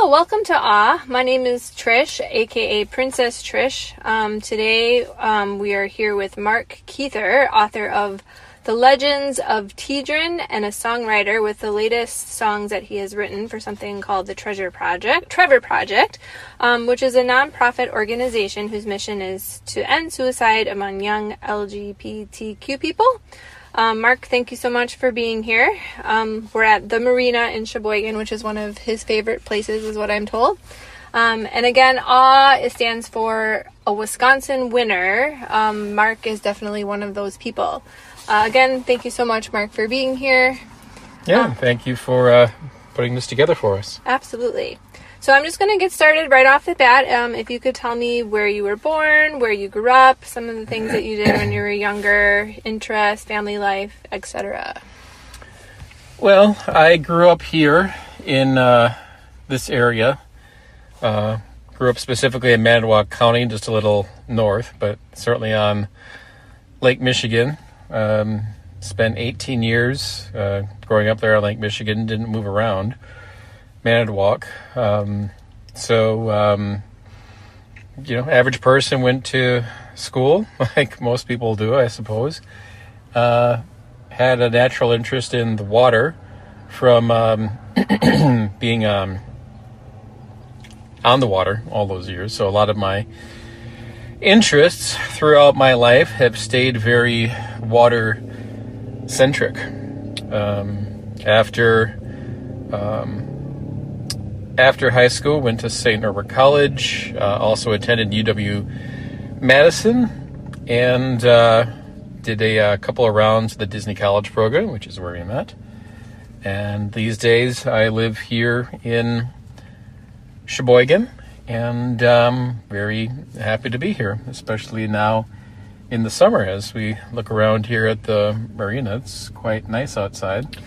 welcome to AWE. My name is Trish, aka Princess Trish. Today we are here with Mark Kuether, author of The Legends of Tidrin and a songwriter with the latest songs that he has written for something called the Trevor Project, which is a nonprofit organization whose mission is to end suicide among young LGBTQ people. Mark, thank you so much for being here. We're at the Marina in Sheboygan, which is one of his favorite places, is what I'm told. And again, AWE, it stands for a Wisconsin winner. Mark is definitely one of those people. Again, thank you so much, Mark, for being here. Yeah, thank you for putting this together for us. Absolutely. So I'm just going to get started right off the bat. If you could tell me where you were born, where you grew up, some of the things that you did when you were younger, interests, family life, etc. Well, I grew up here in this area. Grew up specifically in Manitowoc County, just a little north, but certainly on Lake Michigan. Spent 18 years growing up there on Lake Michigan, didn't move around. Manitowoc. Average person went to school, like most people do, I suppose. Had a natural interest in the water from being on the water all those years. So a lot of my interests throughout my life have stayed very water-centric. After high school, went to St. Norbert College, also attended UW-Madison, and did a couple of rounds of the Disney College program, which is where we met. And these days, I live here in Sheboygan, and very happy to be here, especially now in the summer. As we look around here at the marina, it's quite nice outside.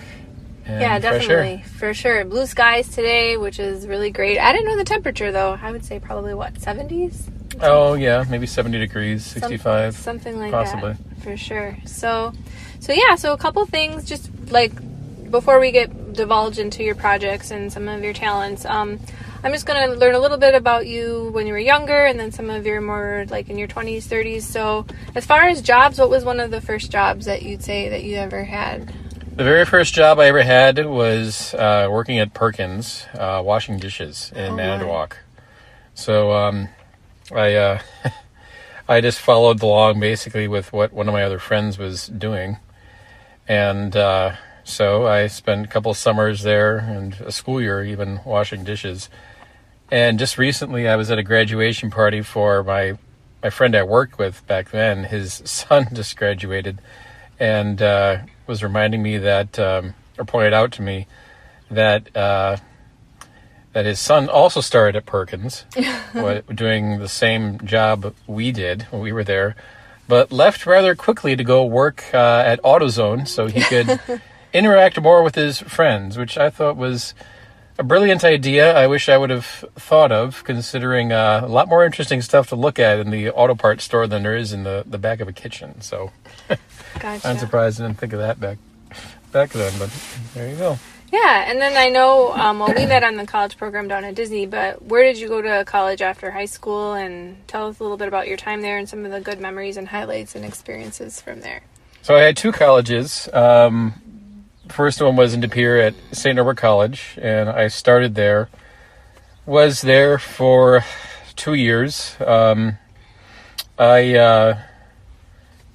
Yeah, definitely, for sure. Blue skies today, which is really great. I didn't know the temperature, though. I would say probably, 70s? Oh, yeah, maybe 70 degrees, 65. Something like possibly. That, for sure. So a couple things, just like before we divulge into your projects and some of your talents. I'm just going to learn a little bit about you when you were younger, and then some of your more like in your 20s, 30s. So as far as jobs, what was one of the first jobs that you'd say that you ever had? The very first job I ever had was working at Perkins, washing dishes in Manitowoc. So I just followed along basically with what one of my other friends was doing. And so I spent a couple of summers there and a school year even washing dishes. And just recently I was at a graduation party for my friend I worked with back then. His son just graduated, and was reminding me that, or pointed out to me that that his son also started at Perkins, doing the same job we did when we were there, but left rather quickly to go work at AutoZone so he could interact more with his friends, which I thought was a brilliant idea. I wish I would have thought of, considering a lot more interesting stuff to look at in the auto parts store than there is in the back of a kitchen. So Gotcha. I'm surprised I didn't think of that back then, but there you go. Yeah, and then I know, we met on the college program down at Disney, but where did you go to college after high school? And tell us a little bit about your time there and some of the good memories and highlights and experiences from there. So I had two colleges. First one was in De Pere at St. Norbert College, and I started there. Was there for 2 years. I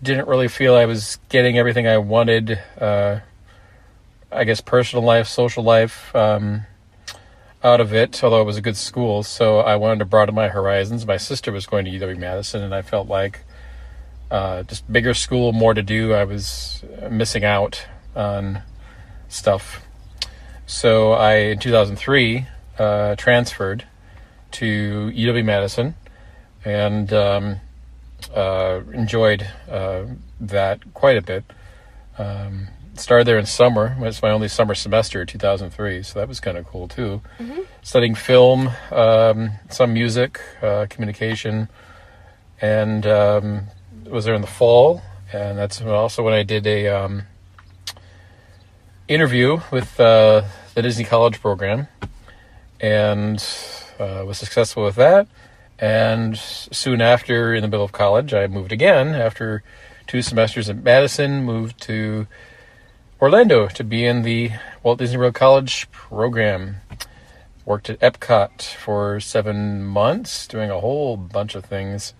didn't really feel I was getting everything I wanted, I guess personal life, social life, out of it, although it was a good school. So I wanted to broaden my horizons. My sister was going to UW-Madison, and I felt like just bigger school, more to do. I was missing out on stuff. So in 2003, transferred to UW-Madison, and enjoyed that quite a bit. Started there in summer. It's my only summer semester in 2003, so that was kind of cool too. Mm-hmm. Studying film, some music, communication, and was there in the fall. And that's also when I did a interview with the Disney College program. and was successful with that. And soon after, in the middle of college, I moved again. After 2 semesters at Madison, moved to Orlando to be in the Walt Disney World College program. Worked at Epcot for 7 months, doing a whole bunch of things.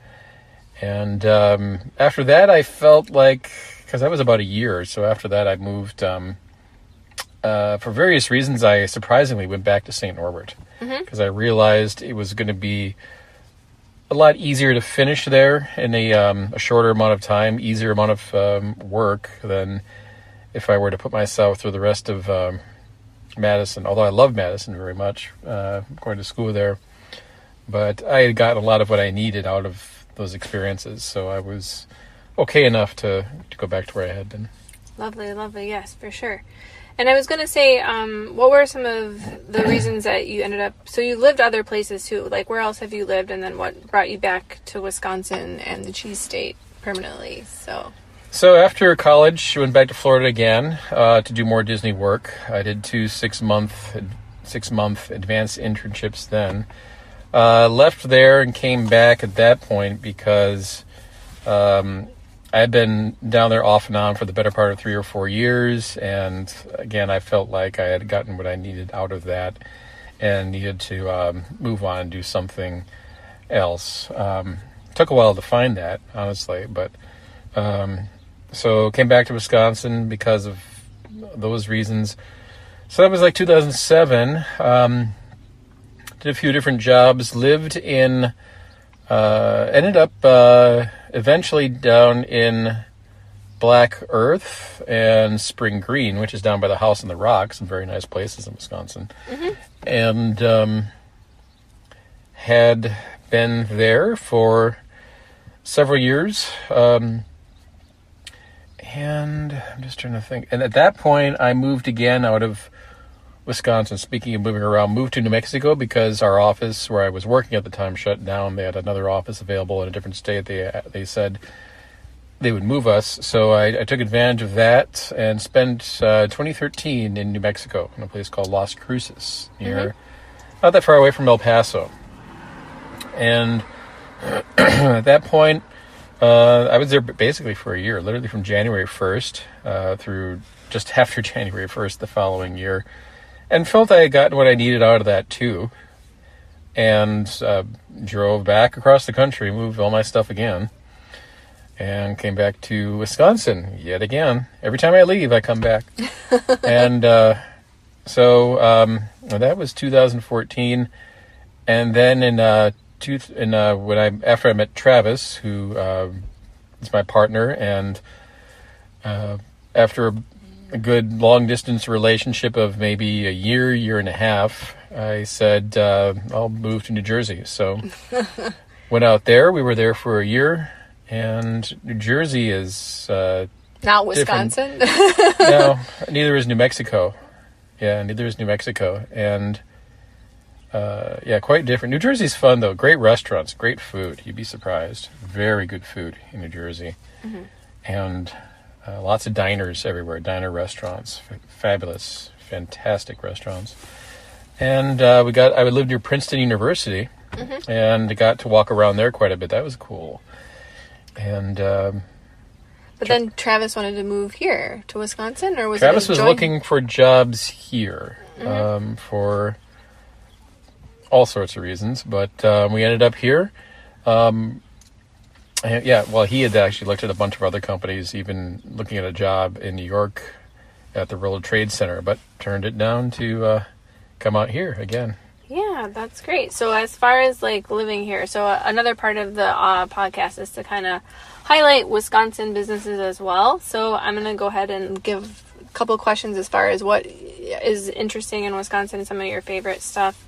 And after that, I felt like, because that was about a year, so after that I moved, for various reasons, I surprisingly went back to St. Norbert, because I realized it was going to be a lot easier to finish there in a shorter amount of time, easier amount of work than if I were to put myself through the rest of Madison, although I love Madison very much, going to school there. But I had gotten a lot of what I needed out of those experiences, so I was okay enough to go back to where I had been. Lovely, lovely, yes, for sure. And I was going to say, what were some of the reasons that you ended up... So you lived other places too. Like, where else have you lived? And then what brought you back to Wisconsin and the cheese state permanently? So after college, I went back to Florida again to do more Disney work. I did 2 6-month advanced internships then. Left there and came back at that point because I had been down there off and on for the better part of 3 or 4 years, and again, I felt like I had gotten what I needed out of that and needed to move on and do something else. Took a while to find that, honestly, but so came back to Wisconsin because of those reasons. So that was like 2007. Did a few different jobs, lived in, ended up eventually down in Black Earth and Spring Green, which is down by the House on the Rock, some very nice places in Wisconsin. And had been there for several years. And I'm just trying to think. And at that point, I moved again out of Wisconsin. Speaking of moving around, moved to New Mexico because our office where I was working at the time shut down. They had another office available in a different state. They said they would move us. So I took advantage of that and spent 2013 in New Mexico in a place called Las Cruces, near, not that far away from El Paso. And at that point, I was there basically for a year, literally from January 1st through just after January 1st the following year, and felt I had gotten what I needed out of that too, and drove back across the country, moved all my stuff again, and came back to Wisconsin yet again. Every time I leave, I come back. And so that was 2014, and then after I met Travis, who is my partner, and after a good long-distance relationship of maybe a year and a half, I said, I'll move to New Jersey. So went out there. We were there for a year, and New Jersey is not Wisconsin? No, neither is New Mexico. Yeah, neither is New Mexico. And quite different. New Jersey's fun, though. Great restaurants, great food. You'd be surprised. Very good food in New Jersey. And lots of diners everywhere, diner restaurants. Fabulous, fantastic restaurants. And I lived near Princeton University, and got to walk around there quite a bit. That was cool. And but then Travis wanted to move here to Wisconsin, or was Travis was looking for jobs here for all sorts of reasons, but we ended up here. He had actually looked at a bunch of other companies, even looking at a job in New York at the World Trade Center, but turned it down to come out here again. Yeah, that's great. So as far as like living here, so another part of the podcast is to kind of highlight Wisconsin businesses as well. So I'm going to go ahead and give a couple questions as far as what is interesting in Wisconsin, some of your favorite stuff.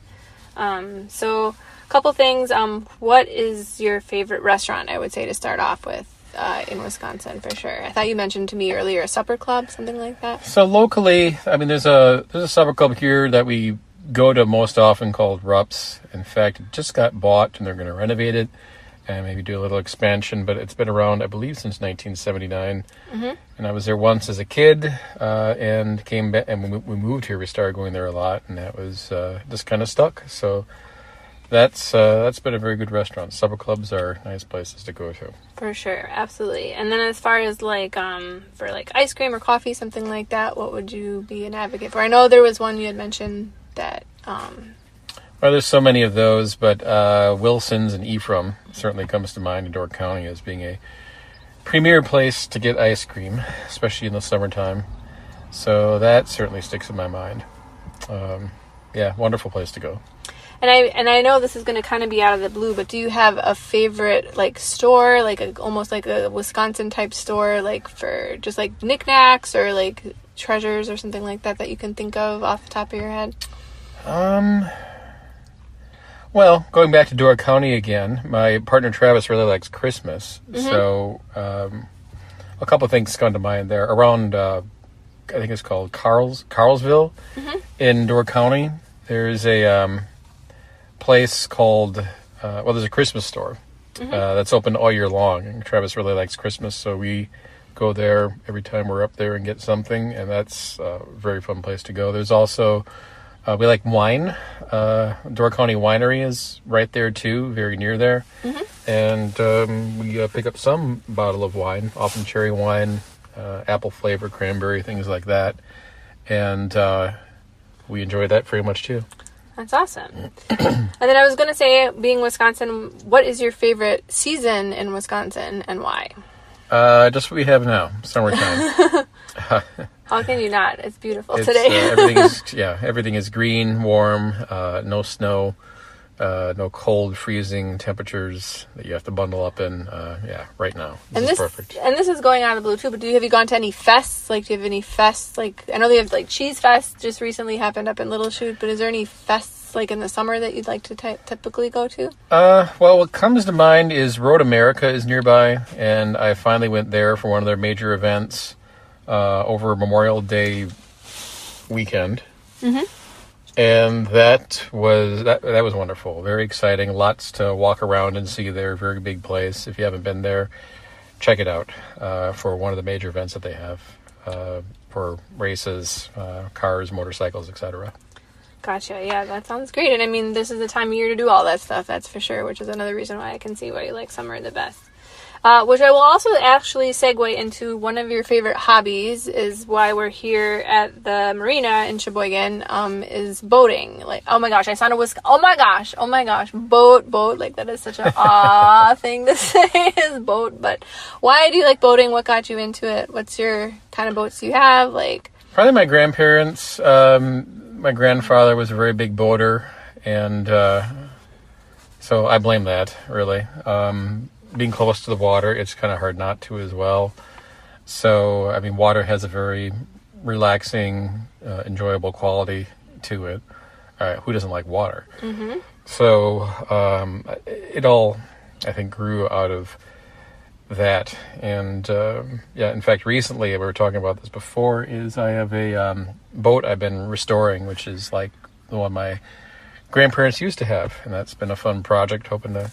So a couple things. What is your favorite restaurant, I would say, to start off with in Wisconsin for sure? I thought you mentioned to me earlier a supper club, something like that. So locally, I mean, there's a supper club here that we go to most often called Rupp's. In fact, it just got bought and they're going to renovate it. and maybe do a little expansion. But it's been around, I believe, since 1979. Mm-hmm. And I was there once as a kid, and came back. And when we moved here, we started going there a lot, and that was just kind of stuck. So that's been a very good restaurant. Supper clubs are nice places to go to. For sure, absolutely. And then as far as like for like ice cream or coffee, something like that, what would you be an advocate for? I know there was one you had mentioned that. Well, there's so many of those, but Wilson's and Ephraim certainly comes to mind in Door County as being a premier place to get ice cream, especially in the summertime. So that certainly sticks in my mind. Yeah, wonderful place to go. And I know this is going to kind of be out of the blue, but do you have a favorite like store, like almost like a Wisconsin type store, like for just like knickknacks or like treasures or something like that you can think of off the top of your head? Well, going back to Door County again, my partner Travis really likes Christmas. Mm-hmm. So a couple of things come to mind there. Around, I think it's called Carlsville Mm-hmm. in Door County, there's a place called, there's a Christmas store that's open all year long. And Travis really likes Christmas, so we go there every time we're up there and get something, and that's a very fun place to go. There's also, we like wine. Door County Winery is right there too, very near there. Mm-hmm. And we pick up some bottle of wine, often cherry wine, apple flavor, cranberry, things like that. And we enjoy that very much too. That's awesome. And then I was going to say, being Wisconsin, what is your favorite season in Wisconsin and why? Just what we have now, summertime. How can you not? It's beautiful today. Everything is green, warm, no snow, no cold, freezing temperatures that you have to bundle up in. Right now. This is perfect. And this is going out of the blue too, but have you gone to any fests? Like, do you have any fests? Like, I know they have like Cheese Fest just recently happened up in Little Chute, but is there any fests like in the summer that you'd like to typically go to? Well, what comes to mind is Road America is nearby, and I finally went there for one of their major events over Memorial Day weekend. Mm-hmm. And that was wonderful. Very exciting. Lots to walk around and see there. Very big place. If you haven't been there, check it out for one of the major events that they have for races, cars, motorcycles, etc. Gotcha. Yeah, that sounds great. And I mean, this is the time of year to do all that stuff, that's for sure, which is another reason why I can see why you like summer the best. Which I will also actually segue into one of your favorite hobbies is why we're here at the marina in Sheboygan, is boating. Like, oh my gosh, I sound oh my gosh, boat, like that is such an thing to say is boat. But why do you like boating? What got you into it? What's your kind of boats you have? Like, probably my grandparents. My grandfather was a very big boater, and so I blame that, really. Being close to the water, it's kind of hard not to as well. So, I mean, water has a very relaxing, enjoyable quality to it. Who doesn't like water? Mm-hmm. So, it all, I think, grew out of that. And, in fact, recently, we were talking about this before, is I have a boat I've been restoring, which is like the one my grandparents used to have. And that's been a fun project, hoping to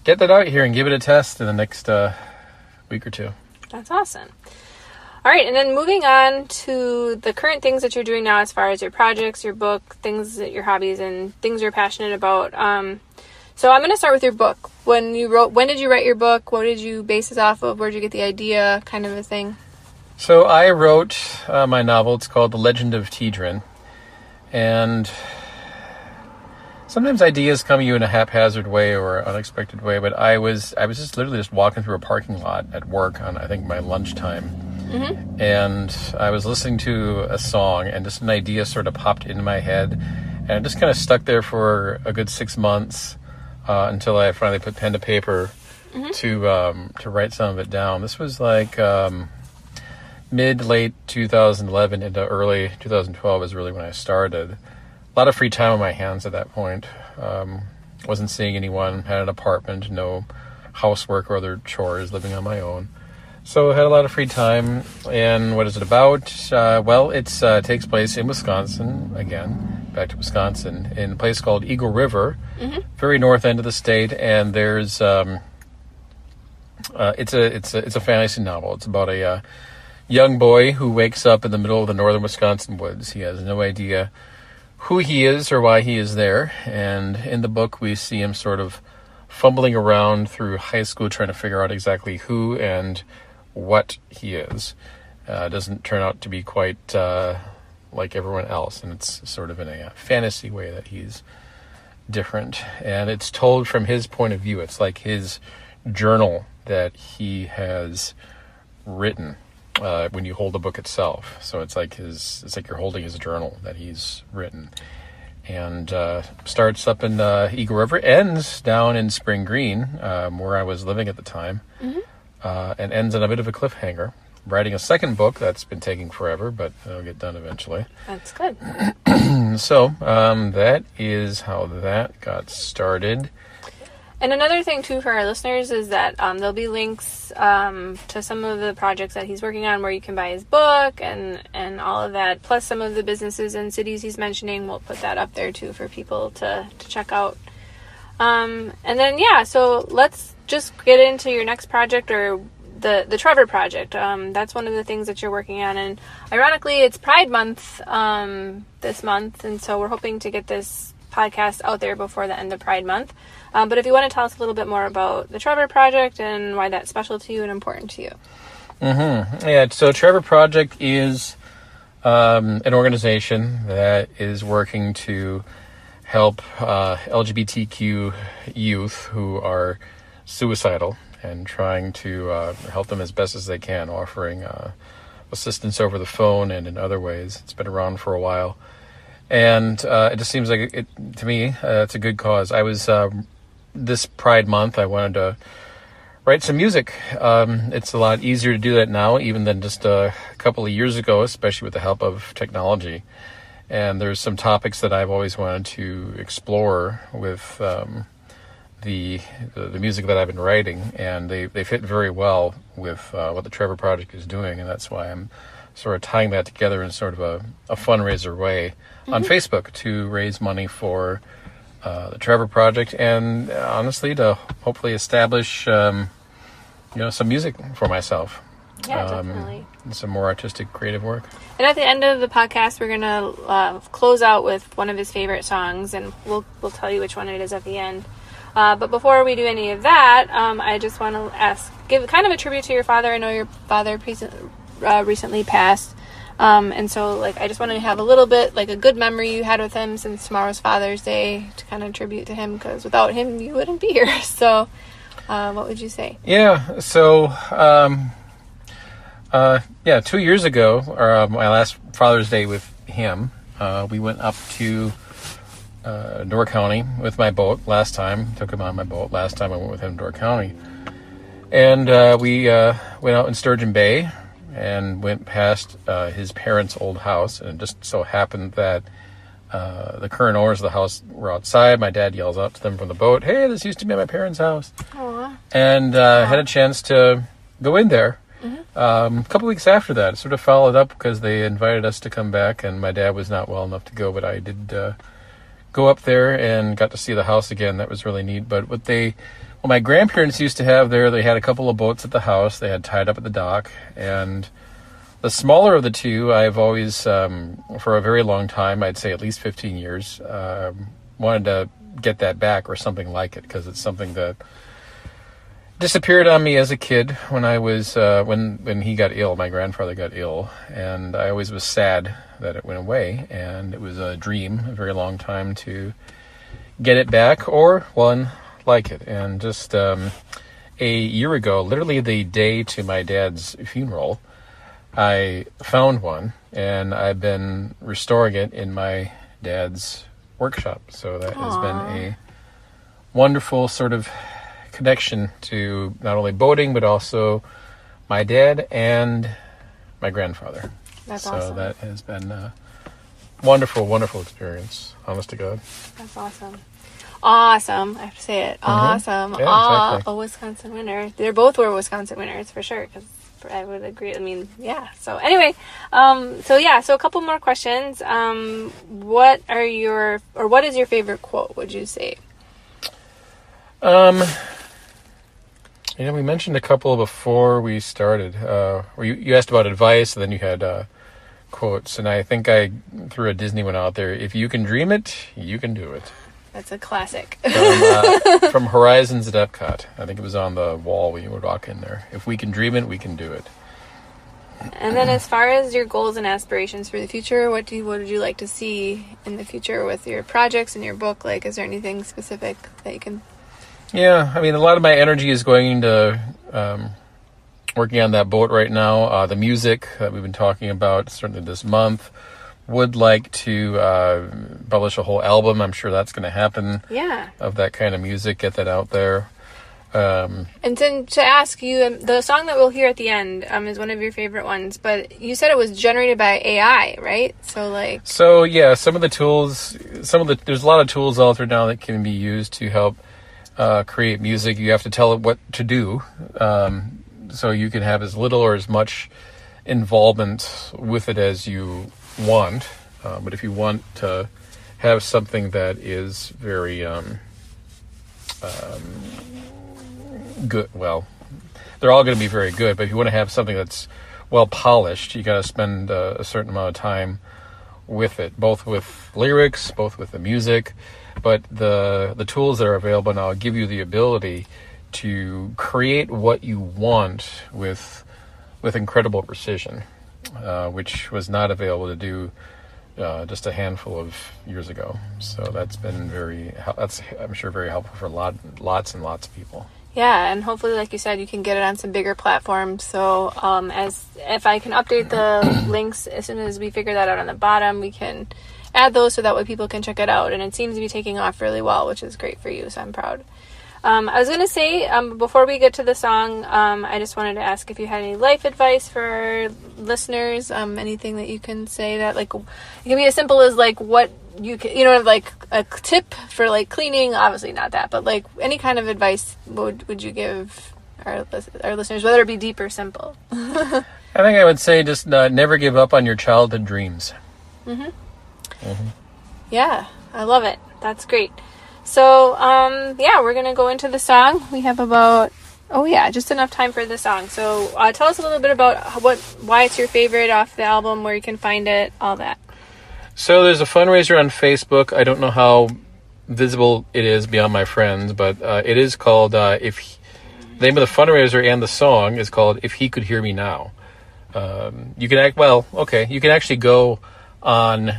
get that out here and give it a test in the next week or two. That's awesome. All right, and then moving on to the current things that you're doing now as far as your projects, your book, things that your hobbies and things you're passionate about. So I'm going to start with your book. When did you write your book? What did you base it off of? Where did you get the idea, kind of a thing? So I wrote my novel. It's called The Legend of Tidrin. And sometimes ideas come to you in a haphazard way or unexpected way, but I was just literally just walking through a parking lot at work on, I think, my lunchtime. Mm-hmm. And I was listening to a song, and just an idea sort of popped into my head. And it just kind of stuck there for a good 6 months until I finally put pen to paper to write some of it down. This was like mid-late 2011 into early 2012 is really when I started. A lot of free time on my hands at that point. Wasn't seeing anyone, had an apartment, no housework or other chores, living on my own. So I had a lot of free time. And what is it about? It takes place in Wisconsin, again, back to Wisconsin, in a place called Eagle River, very north end of the state. And there's It's a fantasy novel. It's about a young boy who wakes up in the middle of the northern Wisconsin woods. He has no idea who he is or why he is there. And in the book, we see him sort of fumbling around through high school trying to figure out exactly who and what he is. Doesn't turn out to be quite like everyone else, and it's sort of in a fantasy way that he's different. And it's told from his point of view. It's like his journal that he has written when you hold the book itself. So it's like you're holding his journal that he's written. And starts up in Eagle River, ends down in Spring Green, where I was living at the time, and ends on a bit of a cliffhanger. Writing a second book that's been taking forever, but it'll get done eventually. That's good. So that is how that got started. And another thing, too, for our listeners is that there'll be links to some of the projects that he's working on where you can buy his book and all of that, plus some of the businesses and cities he's mentioning. We'll put that up there, too, for people to check out. And then, so let's just get into your next project, or the Trevor Project. That's one of the things that you're working on. And ironically, it's Pride Month this month, and so we're hoping to get this podcast out there before the end of Pride Month. But if you want to tell us a little bit more about the Trevor Project and why that's special to you and important to you. Mm-hmm. Yeah, so Trevor Project is an organization that is working to help LGBTQ youth who are suicidal and trying to help them as best as they can, offering assistance over the phone and in other ways. It's been around for a while. And it just seems like, to me, it's a good cause. I was, this Pride Month, I wanted to write some music. It's a lot easier to do that now, even than just a couple of years ago, especially with the help of technology. And there's some topics that I've always wanted to explore with the music that I've been writing, and they fit very well with what the Trevor Project is doing, and that's why I'm sort of tying that together in sort of a fundraiser way on Facebook to raise money for the Trevor Project, and honestly to hopefully establish some music for myself. Yeah, definitely. Some more artistic, creative work. And at the end of the podcast, we're gonna close out with one of his favorite songs, and we'll tell you which one it is at the end. But before we do any of that, I just want to give kind of a tribute to your father. I know your father recently passed. And so, I just want to have a little bit, a good memory you had with him, since tomorrow's Father's Day, to kind of tribute to him, because without him, you wouldn't be here. So, what would you say? Yeah, so, 2 years ago, my last Father's Day with him, we went up to Door County with my boat last time. Took him on my boat last time I went with him to Door County. And we went out in Sturgeon Bay and went past his parents' old house. And it just so happened that the current owners of the house were outside. My dad yells out to them from the boat, "Hey, this used to be my parents' house." Aww. And had a chance to go in there. A couple weeks after that, it sort of followed up because they invited us to come back, and my dad was not well enough to go, but I did go up there and got to see the house again. That was really neat. But what my grandparents used to have there, they had a couple of boats at the house they had tied up at the dock, and the smaller of the two, I've always, for a very long time, I'd say at least 15 years, wanted to get that back or something like it, because it's something that disappeared on me as a kid when I was when he got ill. My grandfather got ill, and I always was sad that it went away, and it was a dream, a very long time, to get it back or one like it. And just a year ago, literally the day to my dad's funeral, I found one, and I've been restoring it in my dad's workshop. So that has been a wonderful sort of connection to not only boating, but also my dad and my grandfather. That's awesome. So that has been a wonderful, wonderful experience, honest to God. That's awesome. Awesome. I have to say it. Awesome. Yeah, exactly. A Wisconsin winner. They both were Wisconsin winners for sure, because I would agree. I mean, yeah. So anyway, so a couple more questions. What is your favorite quote, would you say? We mentioned a couple before we started. Where you asked about advice, and then you had quotes, and I think I threw a Disney one out there. If you can dream it, you can do it. That's a classic. From Horizons at Epcot. I think it was on the wall when you would walk in there. If we can dream it, we can do it. And then as far as your goals and aspirations for the future, what would you like to see in the future with your projects and your book? Like, is there anything specific that you can... Yeah, I mean, a lot of my energy is going into working on that boat right now. The music that we've been talking about, certainly this month. Would like to publish a whole album. I'm sure that's going to happen. Yeah. Of that kind of music, get that out there. And then to ask you, the song that we'll hear at the end is one of your favorite ones, but you said it was generated by AI, right? So yeah, some of the tools, there's a lot of tools out there now that can be used to help create music. You have to tell it what to do, so you can have as little or as much involvement with it as you want. But if you want to have something that is very good, well, they're all going to be very good, but if you want to have something that's well polished, you got to spend a certain amount of time with it, both with lyrics, both with the music. But the tools that are available now give you the ability to create what you want with incredible precision, which was not available to do just a handful of years ago. So that's been I'm sure very helpful for lots and lots of people. Yeah, and hopefully, like you said, you can get it on some bigger platforms. So if I can update the links as soon as we figure that out on the bottom, we can add those so that way people can check it out. And it seems to be taking off really well, which is great for you, so I'm proud. I was going to say, before we get to the song, I just wanted to ask if you had any life advice for our listeners, anything that you can say that, like, it can be as simple as, like, what you can, like, a tip for, like, cleaning, obviously not that, but, like, any kind of advice would you give our listeners, whether it be deep or simple? I think I would say just never give up on your childhood dreams. Yeah, I love it. That's great. So, we're going to go into the song. We have just enough time for the song. So, tell us a little bit about why it's your favorite off the album, where you can find it, all that. So, there's a fundraiser on Facebook. I don't know how visible it is beyond my friends, but it is called, the name of the fundraiser and the song is called If He Could Hear Me Now. You can actually go on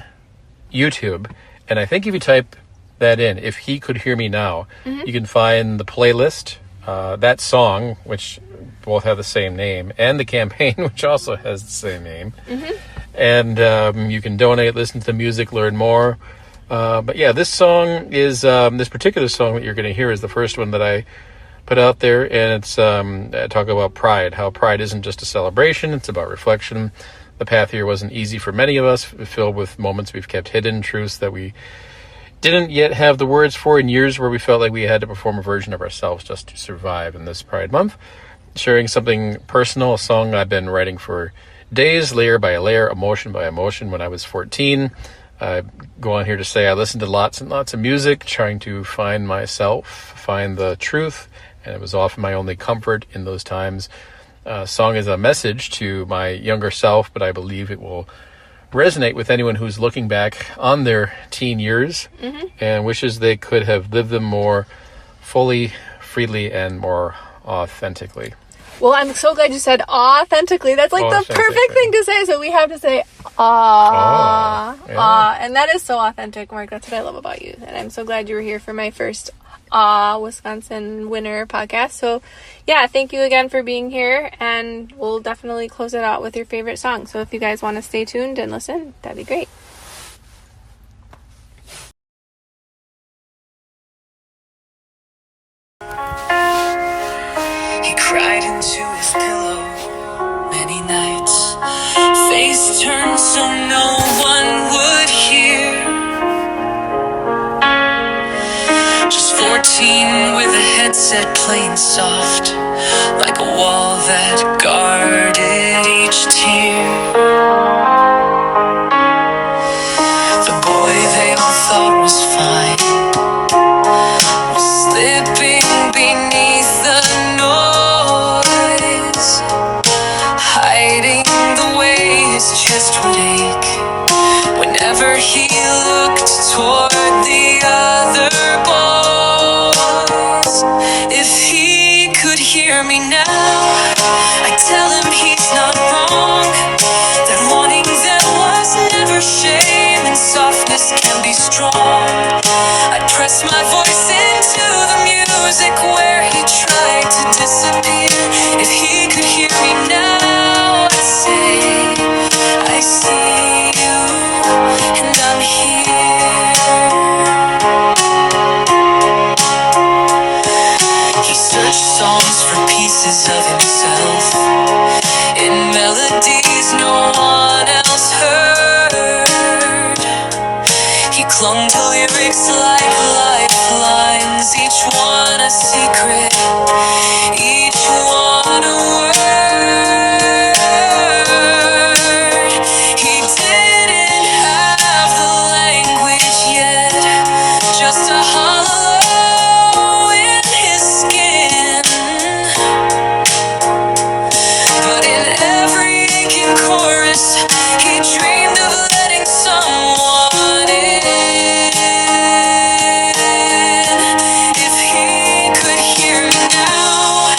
YouTube, and I think if you type that in, If He Could Hear Me Now, you can find the playlist, that song, which both have the same name, and the campaign, which also has the same name. And you can donate, listen to the music, learn more. But yeah, this song is, this particular song that you're going to hear is the first one that I put out there, and it's talk about pride, how pride isn't just a celebration, it's about reflection. The path here wasn't easy for many of us, filled with moments we've kept hidden, truths that we didn't yet have the words for, in years where we felt like we had to perform a version of ourselves just to survive in this Pride Month. Sharing something personal, a song I've been writing for days, layer by layer, emotion by emotion. When I was 14, I go on here to say I listened to lots and lots of music, trying to find myself, find the truth, and it was often my only comfort in those times. Song is a message to my younger self, but I believe it will resonate with anyone who's looking back on their teen years and wishes they could have lived them more fully, freely, and more authentically. Well, I'm so glad you said authentically. That's like the perfect thing to say. So we have to say and that is so authentic, Mark. That's what I love about you. And I'm so glad you were here for my first Wisconsin Winter podcast. So yeah, thank you again for being here, and we'll definitely close it out with your favorite song. So if you guys want to stay tuned and listen, that'd be great. He cried into his pillow many nights, face turned so no one would hear. Just 14 with a headset playing soft, like a wall that guarded each tear. The boy they all thought was fine was slipping beneath the noise. hear me now, I'd tell him he's not wrong, that wanting them was never shame, and softness can be strong. I'd press my voice into the music where he tried to disappear. If he could hear me now, I'd say, I see you, and I'm here. He searched songs for pieces of himself in melodies no one else heard. He clung to lyrics like lifelines, each one a secret, each one a word. He didn't have the language yet, just a hollow in his skin. But in every aching chorus, he dreamed of letting someone in. If he could hear me now,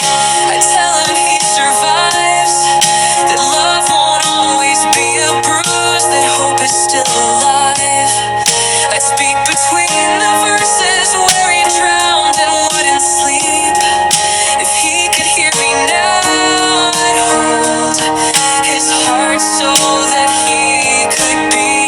I'd tell him he survives, that love won't always be a bruise, that hope is still alive. I'd speak between the verses where he drowned and wouldn't sleep. If he could hear me now, I'd hold his heart so that he could be.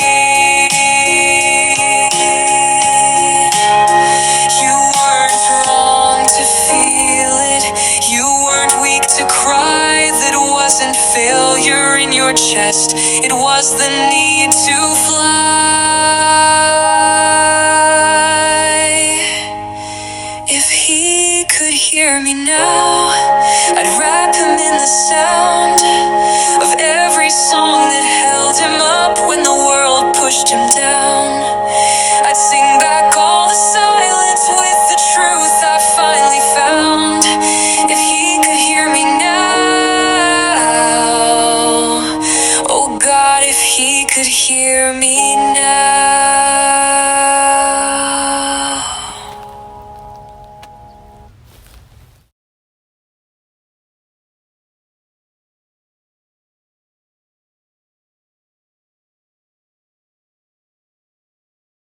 You weren't wrong to feel it, you weren't weak to cry, that wasn't failure in your chest, it was the need to fly. If he could hear me now, I'd wrap him in the sound of every song that held him up when the world pushed him down.